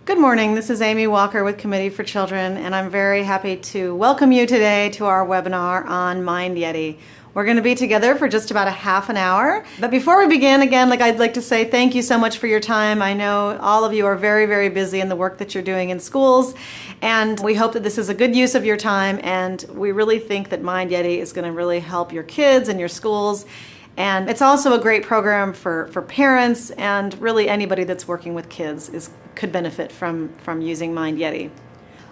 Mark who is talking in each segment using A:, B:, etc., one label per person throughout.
A: Good morning. This is Amy Walker with Committee for Children, and I'm very happy to welcome you today to our webinar on Mind Yeti. We're going to be together for just about a half an hour. But before we begin, again, I'd like to say thank you so much for your time. I know all of you are very, very busy in the work that you're doing in schools, and we hope that this is a good use of your time, and we really think that Mind Yeti is going to really help your kids and your schools. And it's also a great program for parents, and really anybody that's working with kids could benefit from using Mind Yeti.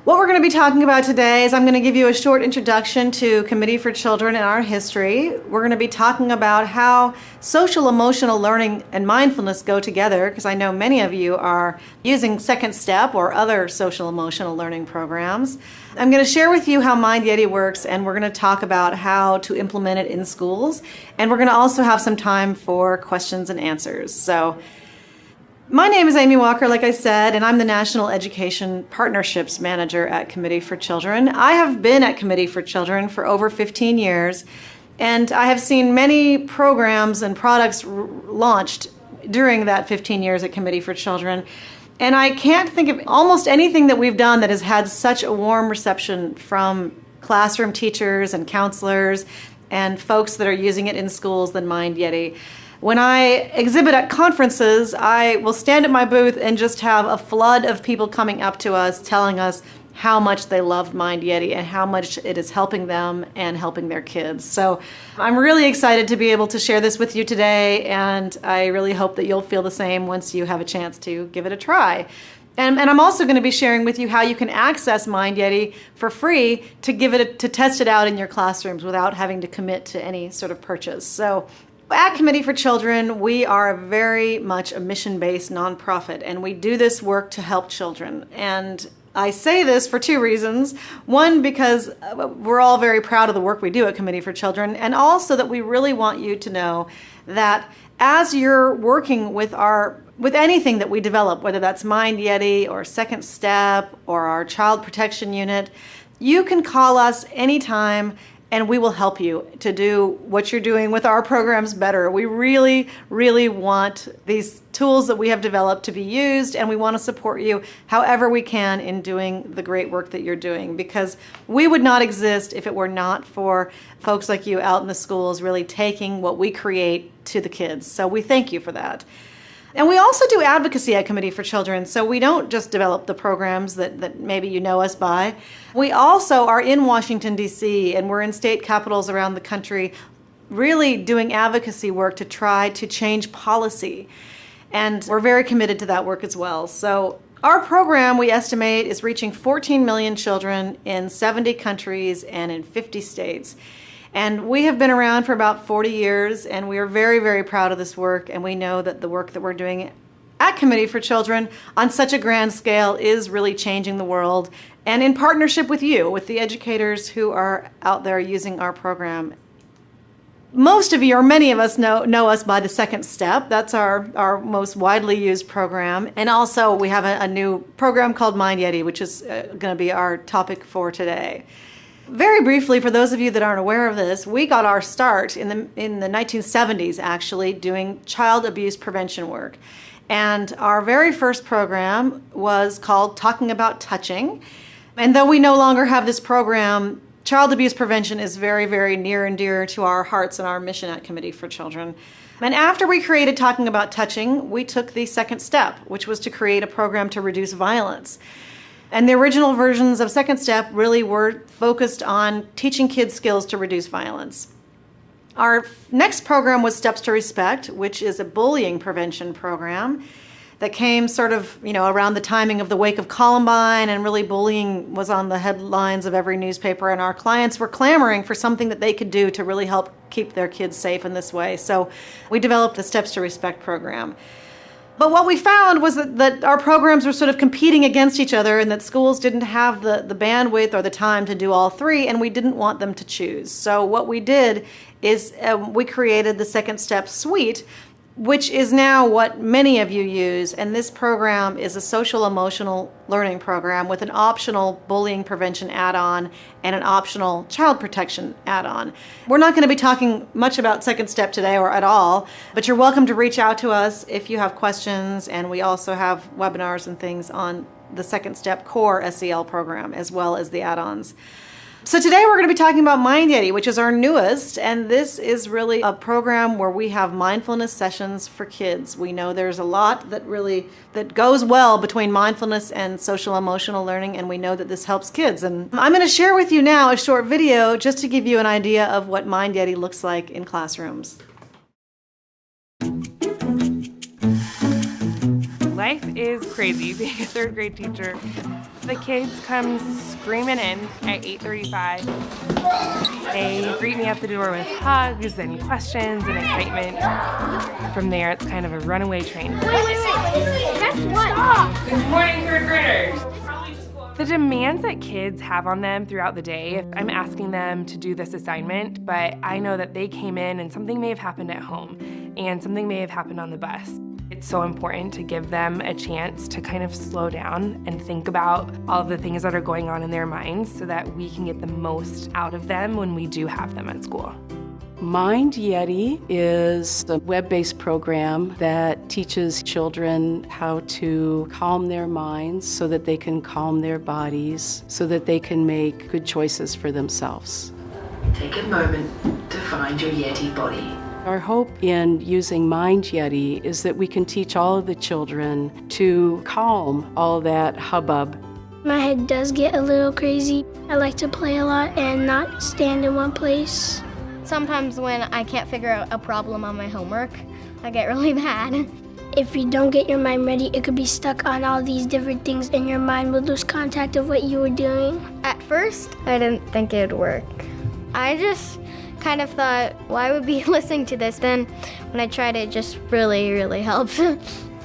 A: What we're going to be talking about today is I'm going to give you a short introduction to Committee for Children and our history. We're going to be talking about how social emotional learning and mindfulness go together, because I know many of you are using Second Step or other social emotional learning programs. I'm going to share with you how Mind Yeti works, and we're going to talk about how to implement it in schools. And we're going to also have some time for questions and answers. So, my name is Amy Walker, like I said, and I'm the National Education Partnerships Manager at Committee for Children. I have been at Committee for Children for over 15 years, and I have seen many programs and products launched during that 15 years at Committee for Children. And I can't think of almost anything that we've done that has had such a warm reception from classroom teachers and counselors and folks that are using it in schools than Mind Yeti. When I exhibit at conferences, I will stand at my booth and just have a flood of people coming up to us telling us how much they love Mind Yeti and how much it is helping them and helping their kids. So I'm really excited to be able to share this with you today, and I really hope that you'll feel the same once you have a chance to give it a try. And I'm also going to be sharing with you how you can access Mind Yeti for free to test it out in your classrooms without having to commit to any sort of purchase. So at Committee for Children, we are very much a mission-based nonprofit, and we do this work to help children. And I say this for two reasons. One, because we're all very proud of the work we do at Committee for Children, and also that we really want you to know that as you're working with anything that we develop, whether that's Mind Yeti or Second Step or our Child Protection Unit, you can call us anytime and we will help you to do what you're doing with our programs better. We really, really want these tools that we have developed to be used, and we want to support you however we can in doing the great work that you're doing, because we would not exist if it were not for folks like you out in the schools really taking what we create to the kids. So we thank you for that. And we also do advocacy at Committee for Children, so we don't just develop the programs that maybe you know us by. We also are in Washington, D.C., and we're in state capitals around the country really doing advocacy work to try to change policy. And we're very committed to that work as well. So our program, we estimate, is reaching 14 million children in 70 countries and in 50 states. And we have been around for about 40 years, and we are very, very proud of this work, and we know that the work that we're doing at Committee for Children on such a grand scale is really changing the world, and in partnership with you, with the educators who are out there using our program. Most of you, or many of us, know us by the Second Step. That's our most widely used program. And also we have a new program called Mind Yeti, which is going to be our topic for today. Very briefly, for those of you that aren't aware of this, we got our start in the 1970s, actually, doing child abuse prevention work. And our very first program was called Talking About Touching. And though we no longer have this program, child abuse prevention is very, very near and dear to our hearts and our mission at Committee for Children. And after we created Talking About Touching, we took the second step, which was to create a program to reduce violence. And the original versions of Second Step really were focused on teaching kids skills to reduce violence. Our next program was Steps to Respect, which is a bullying prevention program that came sort of, around the timing of the wake of Columbine, and really bullying was on the headlines of every newspaper, and our clients were clamoring for something that they could do to really help keep their kids safe in this way. So we developed the Steps to Respect program. But what we found was that our programs were sort of competing against each other, and that schools didn't have the bandwidth or the time to do all three, and we didn't want them to choose. So what we did is we created the Second Step Suite, which is now what many of you use. And this program is a social emotional learning program with an optional bullying prevention add-on and an optional child protection add-on. We're not going to be talking much about Second Step today or at all, but you're welcome to reach out to us if you have questions. And we also have webinars and things on the Second Step Core SEL program, as well as the add-ons. So today we're going to be talking about Mind Yeti, which is our newest, and this is really a program where we have mindfulness sessions for kids. We know there's a lot that goes well between mindfulness and social emotional learning, and we know that this helps kids. And I'm going to share with you now a short video just to give you an idea of what Mind Yeti looks like in classrooms.
B: Life is crazy being a third grade teacher. The kids come screaming in at 8:35. They greet me at the door with hugs and questions and excitement. From there, it's kind of a runaway train.
C: Wait. That's what.
B: Good morning, third graders. The demands that kids have on them throughout the day, I'm asking them to do this assignment, but I know that they came in and something may have happened at home and something may have happened on the bus. It's so important to give them a chance to kind of slow down and think about all of the things that are going on in their minds so that we can get the most out of them when we do have them at school.
D: Mind Yeti is a web-based program that teaches children how to calm their minds so that they can calm their bodies, so that they can make good choices for themselves.
E: Take a moment to find your Yeti body.
D: Our hope in using Mind Yeti is that we can teach all of the children to calm all that hubbub.
C: My head does get a little crazy. I like to play a lot and not stand in one place.
F: Sometimes when I can't figure out a problem on my homework, I get really mad.
C: If you don't get your mind ready, it could be stuck on all these different things and your mind would lose contact of what you were doing.
F: At first, I didn't think it would work. I just kind of thought, why would be listening to this? Then when I tried it, just really helped.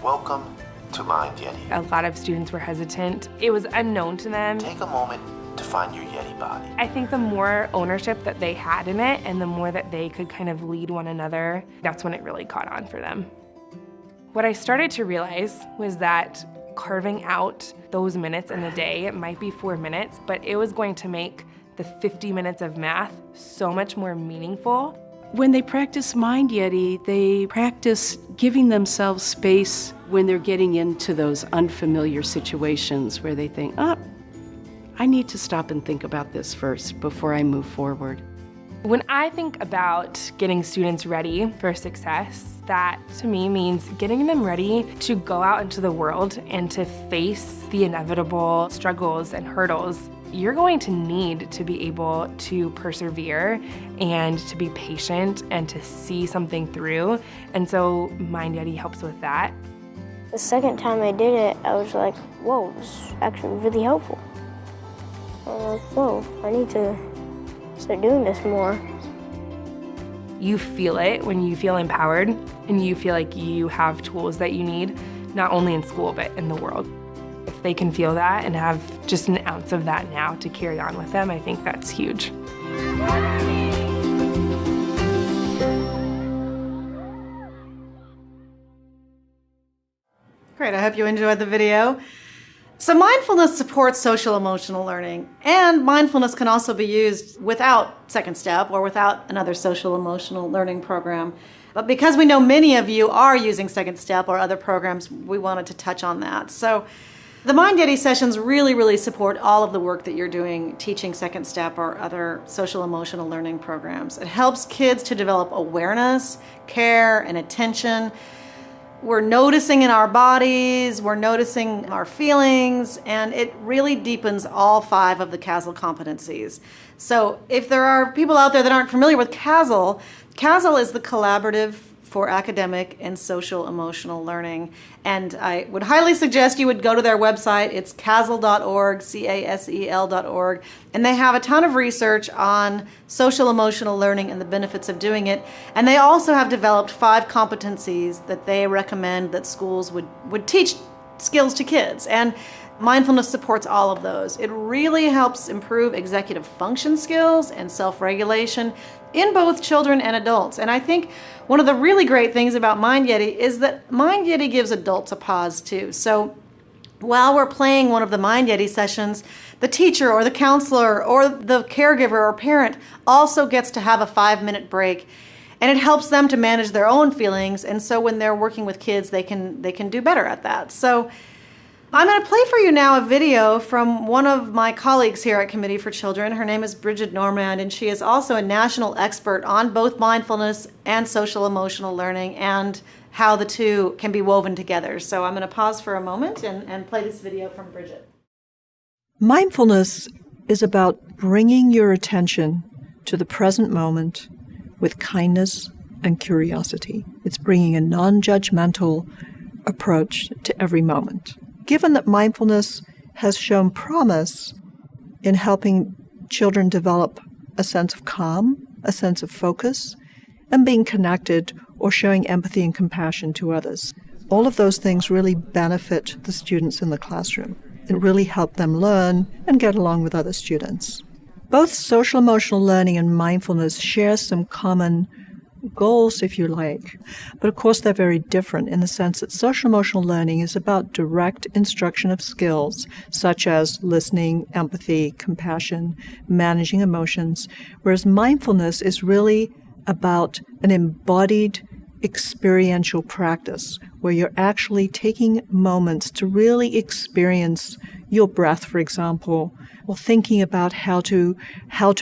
G: Welcome to Mind Yeti.
B: A lot of students were hesitant. It was unknown to them.
G: Take a moment to find your Yeti body.
B: I think the more ownership that they had in it and the more that they could kind of lead one another, that's when it really caught on for them. What I started to realize was that carving out those minutes in the day, it might be 4 minutes, but it was going to make the 50 minutes of math so much more meaningful.
D: When they practice Mind Yeti, they practice giving themselves space when they're getting into those unfamiliar situations where they think, I need to stop and think about this first before I move forward.
B: When I think about getting students ready for success, that to me means getting them ready to go out into the world and to face the inevitable struggles and hurdles. You're going to need to be able to persevere and to be patient and to see something through. And so Mind Yeti helps with that.
H: The second time I did it, I was like, whoa, it's actually really helpful. I was like, whoa, I need to start doing this more.
B: You feel it when you feel empowered and you feel like you have tools that you need, not only in school, but in the world. If they can feel that and have just an ounce of that now to carry on with them, I think that's huge.
A: Great, I hope you enjoyed the video. So mindfulness supports social emotional learning, and mindfulness can also be used without Second Step or without another social emotional learning program. But because we know many of you are using Second Step or other programs, we wanted to touch on that. So the Mind Yeti sessions really support all of the work that you're doing teaching Second Step or other social emotional learning programs. It helps kids to develop awareness, care, and attention. We're noticing in our bodies, we're noticing our feelings, and it really deepens all 5 of the CASEL competencies. So if there are people out there that aren't familiar with CASEL, CASEL is the Collaborative for Academic and Social Emotional Learning. And I would highly suggest you would go to their website. It's casel.org, CASEL.org. And they have a ton of research on social emotional learning and the benefits of doing it. And they also have developed 5 competencies that they recommend that schools would teach skills to kids. And mindfulness supports all of those. It really helps improve executive function skills and self-regulation in both children and adults. And I think one of the really great things about Mind Yeti is that Mind Yeti gives adults a pause too. So while we're playing one of the Mind Yeti sessions, the teacher or the counselor or the caregiver or parent also gets to have a 5-minute break. And it helps them to manage their own feelings. And so when they're working with kids, they can do better at that. So I'm going to play for you now a video from one of my colleagues here at Committee for Children. Her name is Bridget Normand, and she is also a national expert on both mindfulness and social emotional learning and how the two can be woven together. So I'm going to pause for a moment and play this video from Bridget.
I: Mindfulness is about bringing your attention to the present moment with kindness and curiosity. It's bringing a non-judgmental approach to every moment. Given that mindfulness has shown promise in helping children develop a sense of calm, a sense of focus, and being connected or showing empathy and compassion to others, all of those things really benefit the students in the classroom. It really helps them learn and get along with other students. Both social emotional learning and mindfulness share some common goals, if you like. But of course, they're very different in the sense that social emotional learning is about direct instruction of skills such as listening, empathy, compassion, managing emotions, whereas mindfulness is really about an embodied experiential practice where you're actually taking moments to really experience your breath, for example, or thinking about how to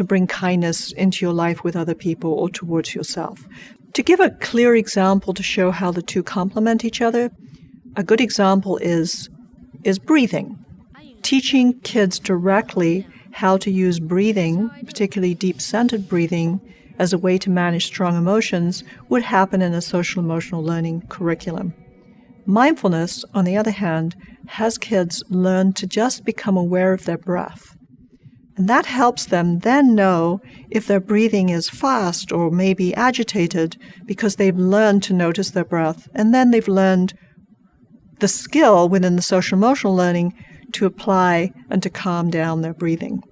I: bring kindness into your life with other people or towards yourself. To give a clear example to show how the two complement each other, a good example is breathing. Teaching kids directly how to use breathing, particularly deep-centered breathing, as a way to manage strong emotions would happen in a social emotional learning curriculum. Mindfulness, on the other hand, has kids learn to just become aware of their breath. And that helps them then know if their breathing is fast or maybe agitated because they've learned to notice their breath. And then they've learned the skill within the social emotional learning to apply and to calm down their breathing.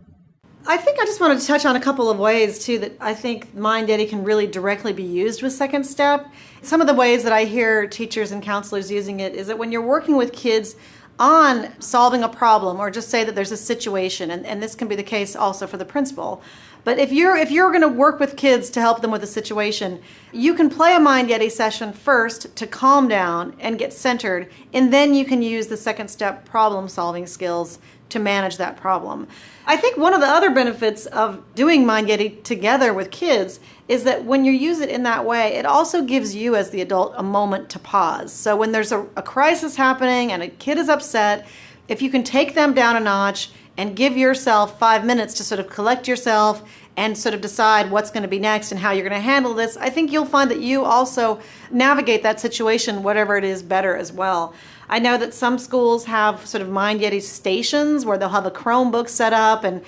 A: I think I just wanted to touch on a couple of ways, too, that I think Mind Yeti can really directly be used with Second Step. Some of the ways that I hear teachers and counselors using it is that when you're working with kids on solving a problem, or just say that there's a situation, and this can be the case also for the principal, but if you're going to work with kids to help them with a situation, you can play a Mind Yeti session first to calm down and get centered, and then you can use the Second Step problem-solving skills to manage that problem. I think one of the other benefits of doing Mind Yeti together with kids is that when you use it in that way, it also gives you as the adult a moment to pause. So when there's a crisis happening and a kid is upset, if you can take them down a notch and give yourself 5 minutes to sort of collect yourself and sort of decide what's going to be next and how you're going to handle this, I think you'll find that you also navigate that situation, whatever it is, better as well. I know that some schools have sort of Mind Yeti stations where they'll have a Chromebook set up and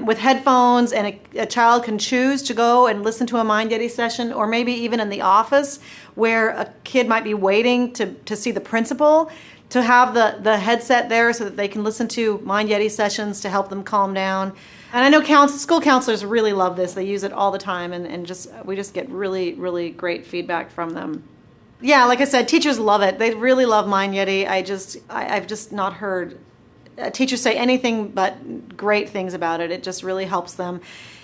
A: with headphones, and a child can choose to go and listen to a Mind Yeti session, or maybe even in the office where a kid might be waiting to see the principal, to have the headset there so that they can listen to Mind Yeti sessions to help them calm down. And I know school counselors really love this. They use it all the time, and we just get really, really great feedback from them. Yeah, like I said, teachers love it. They really love Mind Yeti. I've just not heard teachers say anything but great things about it. It just really helps them.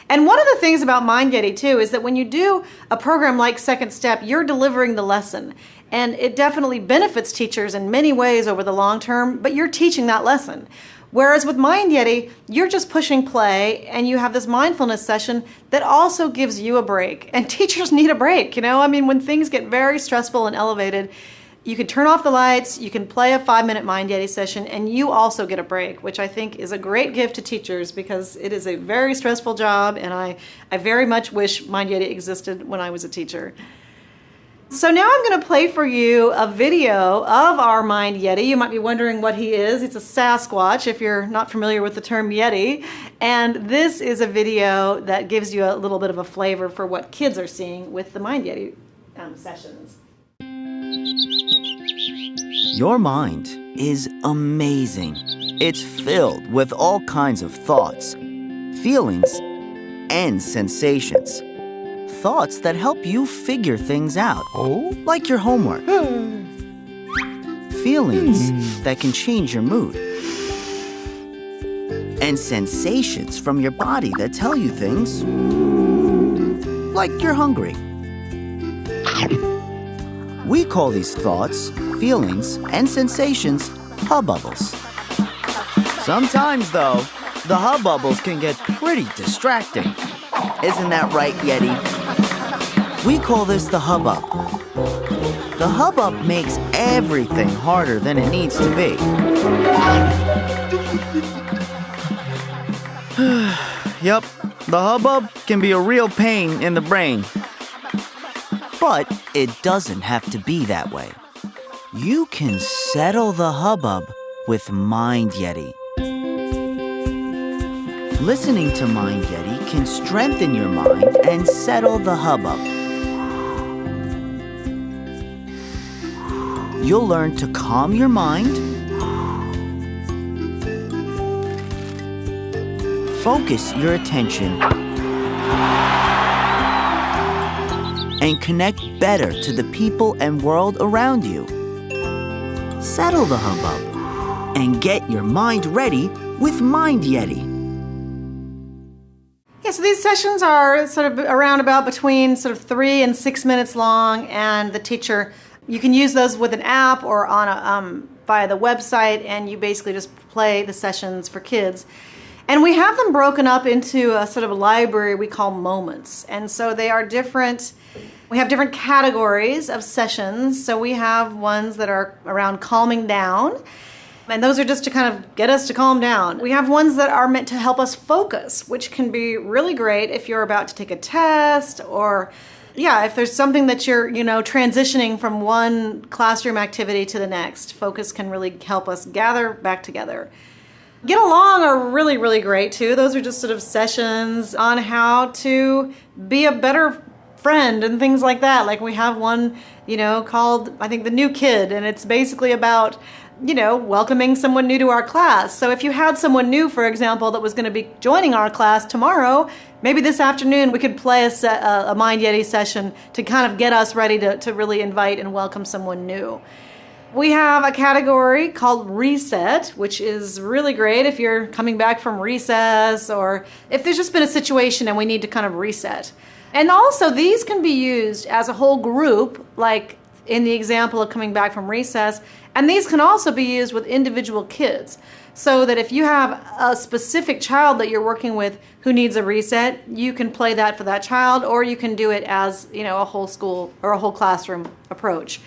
A: And one of the things about Mind Yeti, too, is that when you do a program like Second Step, you're delivering the lesson. And it definitely benefits teachers in many ways over the long term, but you're teaching that lesson. Whereas with Mind Yeti, you're just pushing play and you have this mindfulness session that also gives you a break. And teachers need a break, I mean, when things get very stressful and elevated, you can turn off the lights, you can play a 5-minute Mind Yeti session, and you also get a break, which I think is a great gift to teachers because it is a very stressful job, and I very much wish Mind Yeti existed when I was a teacher. So now I'm going to play for you a video of our Mind Yeti. You might be wondering what he is. It's a Sasquatch, if you're not familiar with the term Yeti. And this is a video that gives you a little bit of a flavor for what kids are seeing with the Mind Yeti sessions.
J: Your mind is amazing. It's filled with all kinds of thoughts, feelings, and sensations. Thoughts that help you figure things out, like your homework. Feelings that can change your mood. And sensations from your body that tell you things, like you're hungry. We call these thoughts, feelings, and sensations hubbubbles. Sometimes, though, the hubbubbles can get pretty distracting. Isn't that right, Yeti? We call this the hubbub. The hubbub makes everything harder than it needs to be. Yep, the hubbub can be a real pain in the brain. But it doesn't have to be that way. You can settle the hubbub with Mind Yeti. Listening to Mind Yeti can strengthen your mind and settle the hubbub. You'll learn to calm your mind, focus your attention, and connect better to the people and world around you. Settle the hubbub and get your mind ready with Mind Yeti.
A: Yeah, so these sessions are sort of around about between sort of 3 and 6 minutes long, and the teacher, you can use those with an app or on a via the website, and you basically just play the sessions for kids. And we have them broken up into a sort of a library we call moments. And so they are different. We have different categories of sessions. So we have ones that are around calming down. And those are just to kind of get us to calm down. We have ones that are meant to help us focus, which can be really great if you're about to take a test, or if there's something that you're, transitioning from one classroom activity to the next. Focus can really help us gather back together. Get along are really, really great too. Those are just sort of sessions on how to be a better friend and things like that. Like we have one, called, I think, The New Kid, and it's basically about, welcoming someone new to our class. So if you had someone new, for example, that was going to be joining our class tomorrow, maybe this afternoon we could play a Mind Yeti session to kind of get us ready to really invite and welcome someone new. We have a category called Reset, which is really great if you're coming back from recess or if there's just been a situation and we need to kind of reset. And also these can be used as a whole group, like in the example of coming back from recess, and these can also be used with individual kids. So that if you have a specific child that you're working with who needs a reset, you can play that for that child, or you can do it as, a whole school or a whole classroom approach.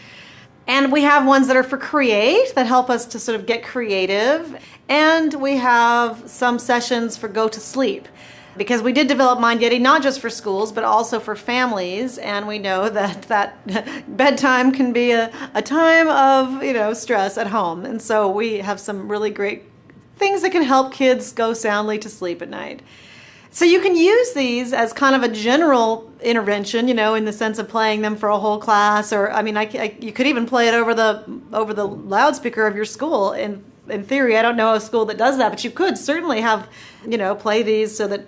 A: And we have ones that are for create, that help us to sort of get creative. And we have some sessions for go to sleep, because we did develop Mind Yeti not just for schools, but also for families. And we know that bedtime can be a time of, stress at home. And so we have some really great things that can help kids go soundly to sleep at night. So you can use these as kind of a general intervention, in the sense of playing them for a whole class, or you could even play it over the loudspeaker of your school. In theory, I don't know a school that does that, but you could certainly have, play these so that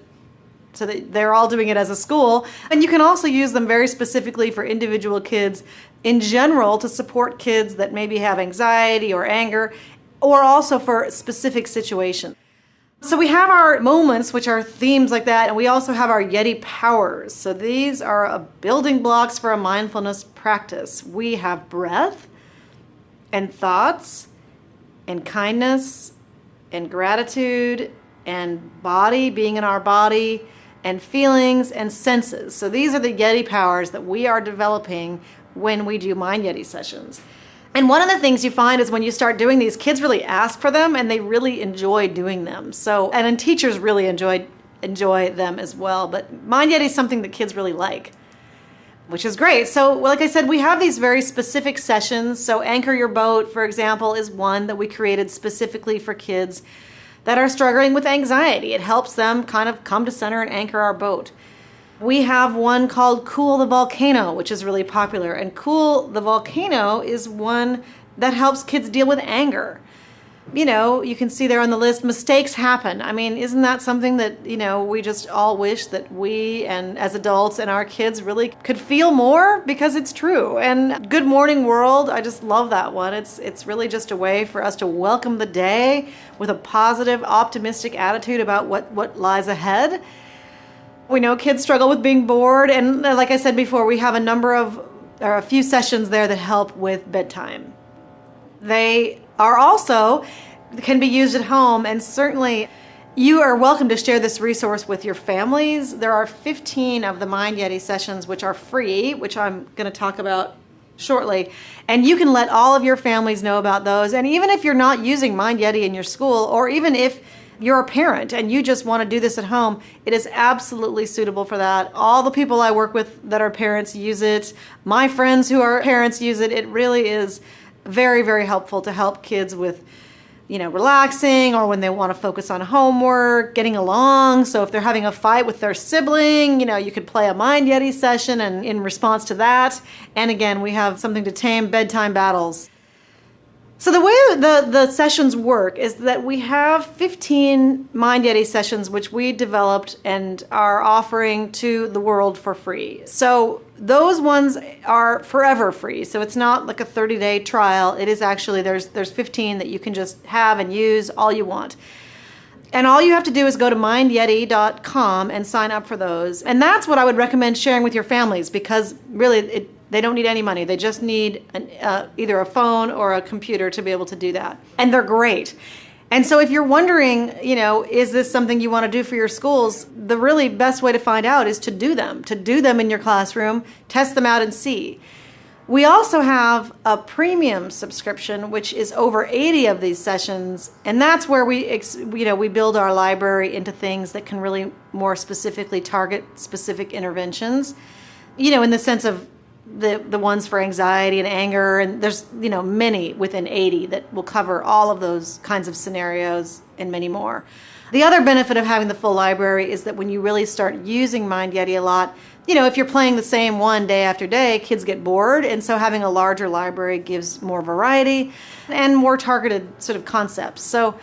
A: they're all doing it as a school. And you can also use them very specifically for individual kids in general to support kids that maybe have anxiety or anger, or also for specific situations. So we have our moments, which are themes like that, and we also have our Yeti powers. So these are building blocks for a mindfulness practice. We have breath and thoughts and kindness and gratitude and body, being in our body, and feelings and senses. So these are the Yeti powers that we are developing when we do Mind Yeti sessions. And one of the things you find is when you start doing these, kids really ask for them and they really enjoy doing them. So, and then teachers really enjoy them as well. But Mind Yeti is something that kids really like, which is great. So like I said, we have these very specific sessions. So Anchor Your Boat, for example, is one that we created specifically for kids that are struggling with anxiety. It helps them kind of come to center and anchor our boat. We have one called Cool the Volcano, which is really popular. And Cool the Volcano is one that helps kids deal with anger. You can see there on the list, mistakes happen. I mean, isn't that something that, we just all wish that we and as adults and our kids really could feel more, because it's true. And Good Morning World, I just love that one. It's really just a way for us to welcome the day with a positive, optimistic attitude about what lies ahead. We know kids struggle with being bored, and like I said before, we have a few sessions there that help with bedtime. They are also can be used at home, and certainly you are welcome to share this resource with your families. There are 15 of the Mind Yeti sessions which are free, which I'm going to talk about shortly, and you can let all of your families know about those. And even if you're not using Mind Yeti in your school, or even if you're a parent and you just want to do this at home, it is absolutely suitable for that. All the people I work with that are parents use it. My friends who are parents use it. It really is very, very helpful to help kids with, relaxing, or when they want to focus on homework, getting along. So if they're having a fight with their sibling, you could play a Mind Yeti session and in response to that. And again, we have something to tame bedtime battles. So the way the sessions work is that we have 15 Mind Yeti sessions which we developed and are offering to the world for free. So those ones are forever free. So it's not like a 30-day trial. It is actually, there's 15 that you can just have and use all you want. And all you have to do is go to mindyeti.com and sign up for those. And that's what I would recommend sharing with your families, because really they don't need any money. They just need either a phone or a computer to be able to do that. And they're great. And so if you're wondering, is this something you want to do for your schools, the really best way to find out is to do them in your classroom, test them out and see. We also have a premium subscription, which is over 80 of these sessions, and that's where we build our library into things that can really more specifically target specific interventions, in the sense of the ones for anxiety and anger, and there's many within 80 that will cover all of those kinds of scenarios and many more. The other benefit of having the full library is that when you really start using Mind Yeti a lot, if you're playing the same one day after day, kids get bored, and so having a larger library gives more variety and more targeted sort of concepts. So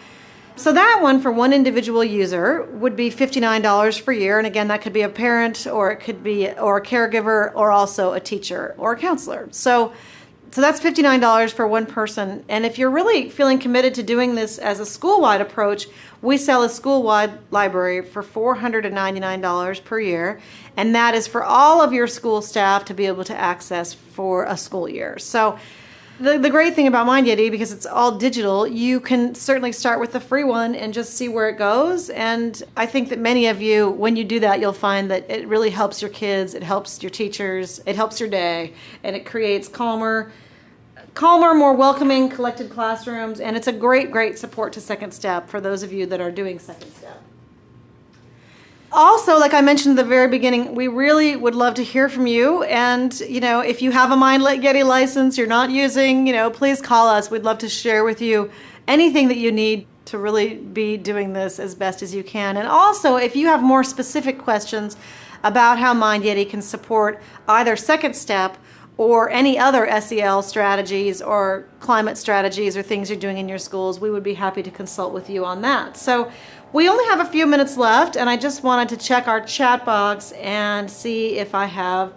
A: that one for one individual user would be $59 per year. And again, that could be a parent, or it could be a caregiver, or also a teacher or a counselor. So that's $59 for one person. And if you're really feeling committed to doing this as a school-wide approach, we sell a school-wide library for $499 per year. And that is for all of your school staff to be able to access for a school year. So the great thing about Mind Yeti, because it's all digital, you can certainly start with the free one and just see where it goes. And I think that many of you, when you do that, you'll find that it really helps your kids, it helps your teachers, it helps your day, and it creates calmer, more welcoming, collected classrooms. And it's a great, great support to Second Step for those of you that are doing Second Step. Also, like I mentioned at the very beginning, we really would love to hear from you. And, if you have a Mind Yeti license you're not using, please call us. We'd love to share with you anything that you need to really be doing this as best as you can. And also, if you have more specific questions about how Mind Yeti can support either Second Step or any other SEL strategies or climate strategies or things you're doing in your schools, we would be happy to consult with you on that. So we only have a few minutes left, and I just wanted to check our chat box and see if I have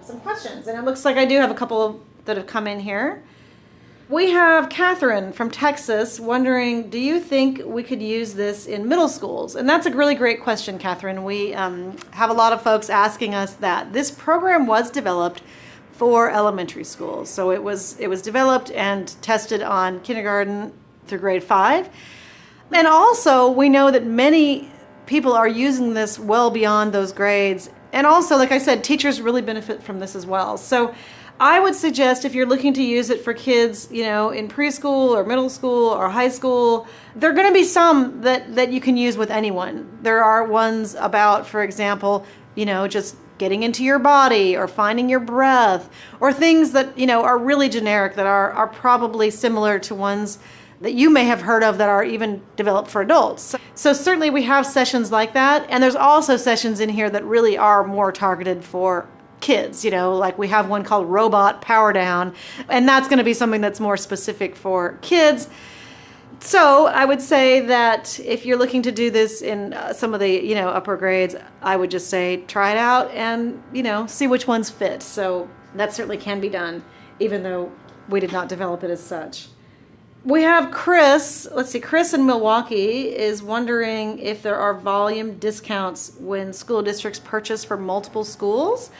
A: some questions. And it looks like I do have a couple that have come in here. We have Catherine from Texas wondering, do you think we could use this in middle schools? And that's a really great question, Catherine. We have a lot of folks asking us that. This program was developed for elementary schools. So it was developed and tested on kindergarten through grade 5. And also, we know that many people are using this well beyond those grades. And also, like I said, teachers really benefit from this as well. So I would suggest if you're looking to use it for kids, in preschool or middle school or high school, there are going to be some that you can use with anyone. There are ones about, for example, just getting into your body or finding your breath, or things that, are really generic that are probably similar to ones that you may have heard of that are even developed for adults. So certainly we have sessions like that, and there's also sessions in here that really are more targeted for kids, like we have one called Robot Power Down, and that's going to be something that's more specific for kids. So I would say that if you're looking to do this in some of the, upper grades, I would just say try it out and, see which ones fit. So that certainly can be done, even though we did not develop it as such. We have Chris. Let's see. Chris in Milwaukee is wondering if there are volume discounts when school districts purchase for multiple schools,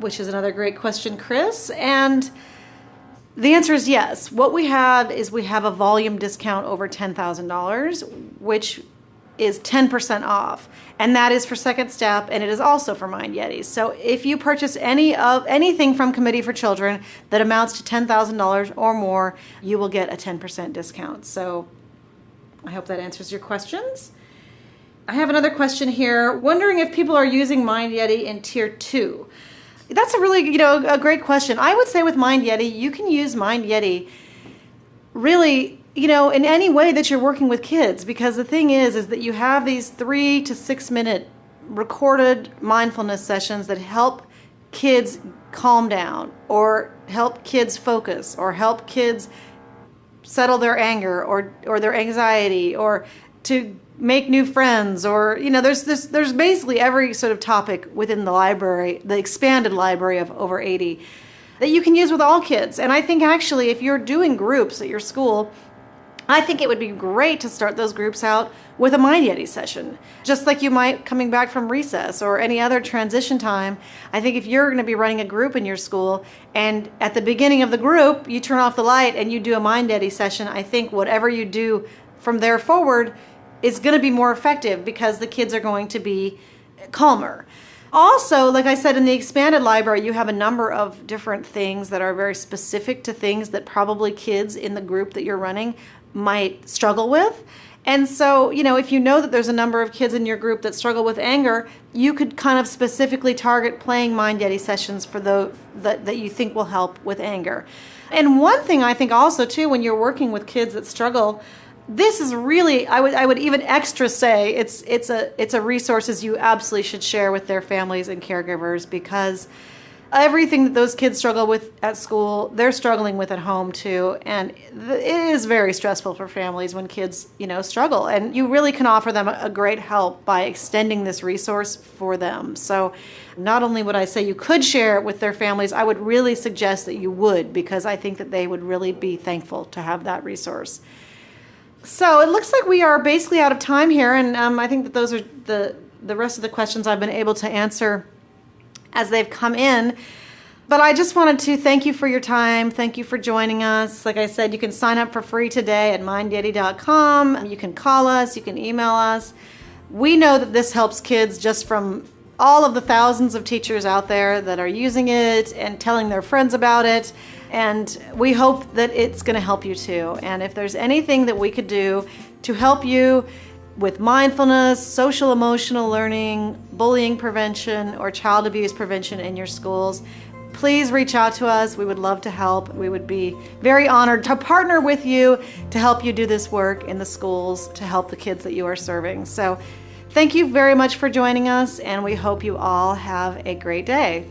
A: which is another great question, Chris. And The answer is yes. What we have is we have a volume discount over $10,000, which is 10% off. And that is for Second Step, and it is also for Mind Yeti. So if you purchase anything from Committee for Children that amounts to $10,000 or more, you will get a 10% discount. So I hope that answers your questions. I have another question here, wondering if people are using Mind Yeti in Tier 2. That's a really, a great question. I would say with Mind Yeti, you can use Mind Yeti really, in any way that you're working with kids, because the thing is that you have these 3 to 6 minute recorded mindfulness sessions that help kids calm down, or help kids focus, or help kids settle their anger or their anxiety, or to make new friends, or there's basically every sort of topic within the library, the expanded library of over 80, that you can use with all kids. And I think actually if you're doing groups at your school, I think it would be great to start those groups out with a Mind Yeti session, just like you might coming back from recess or any other transition time. I think if you're going to be running a group in your school, and at the beginning of the group you turn off the light and you do a Mind Yeti session, I think whatever you do from there forward is going to be more effective, because the kids are going to be calmer. Also, like I said, in the expanded library, you have a number of different things that are very specific to things that probably kids in the group that you're running might struggle with. And so, if you know that there's a number of kids in your group that struggle with anger, you could kind of specifically target playing Mind Yeti sessions for those that you think will help with anger. And one thing I think also too, when you're working with kids that struggle, this is really, I would even extra say it's a resources you absolutely should share with their families and caregivers, because everything that those kids struggle with at school, they're struggling with at home too. And it is very stressful for families when kids, struggle. And you really can offer them a great help by extending this resource for them. So not only would I say you could share it with their families, I would really suggest that you would, because I think that they would really be thankful to have that resource. So it looks like we are basically out of time here, and I think that those are the rest of the questions I've been able to answer as they've come in. But I just wanted to thank you for your time. Thank you for joining us. Like I said, you can sign up for free today at mindyeti.com. You can call us, you can email us. We know that this helps kids just from all of the thousands of teachers out there that are using it and telling their friends about it. And we hope that it's going to help you too. And if there's anything that we could do to help you with mindfulness, social emotional learning, bullying prevention, or child abuse prevention in your schools, please reach out to us. We would love to help. We would be very honored to partner with you to help you do this work in the schools to help the kids that you are serving. So thank you very much for joining us, and we hope you all have a great day.